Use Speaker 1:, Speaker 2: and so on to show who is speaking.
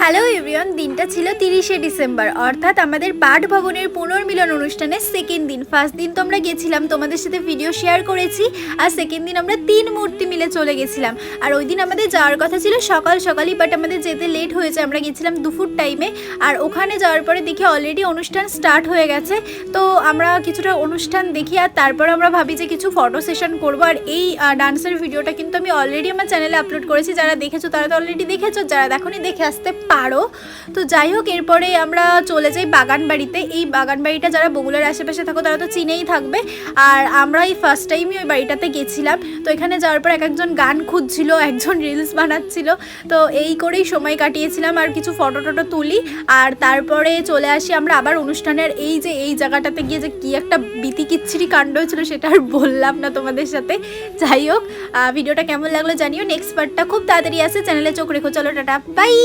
Speaker 1: Hello everyone, দিনটা ছিল 30শে December, অর্থাৎ আমাদের পাঠ ভবনের পুনর্মিলন অনুষ্ঠানের সেকেন্ড দিন। ফার্স্ট দিন তো আমরা গেছিলাম, তোমাদের সাথে ভিডিও শেয়ার করেছি, আর সেকেন্ড দিন আমরা 3 মূর্তি মিলে চলে গেছিলাম। আর ওই দিন আমাদের যাওয়ার কথা ছিল সকাল সকালই, বাট আমাদের যেতে লেট হয়েছে। আমরা গেছিলাম দুপুর টাইমে, আর ওখানে যাওয়ার পরে দেখি অলরেডি অনুষ্ঠান স্টার্ট হয়ে গেছে। তো আমরা কিছুটা অনুষ্ঠান দেখি, আর তারপর আমরা ভাবি যে কিছু ফটো সেশন করবো। আর এই ডান্সের ভিডিওটা কিন্তু আমি অলরেডি আমার চ্যানেলে আপলোড করেছি, যারা দেখেছো তারা তো অলরেডি দেখেছো, যারা দেখোনি দেখে আসতে পারো। তো যাই হোক, এরপরে আমরা চলে যাই বাগান বাড়িতে। এই বাগান বাড়িটা যারা বগুড়ার আশেপাশে থাকো তারা তো চিনেই থাকবে। আর আমরা এই ফার্স্ট টাইমই ওই বাড়িটাতে গেছিলাম। তো এখানে যাওয়ার পর একজন গান খুঁজছিল, একজন রিলস বানাচ্ছিল, তো এই করেই সময় কাটিয়েছিলাম। আর কিছু ফটো টটো তুলি, আর তারপরে চলে আসি আমরা আবার অনুষ্ঠানের এই জায়গাটাতে গিয়ে যে কি একটা বিতিকিচ্ছিরি কাণ্ড হয়েছিল সেটা আর বললাম না তোমাদের সাথে। যাই হোক, ভিডিওটা কেমন লাগলো জানিও। নেক্সট পার্টটা খুব তাড়াতাড়ি আসে, চ্যানেলে চোখ রেখো। চলো টাটা, বাই।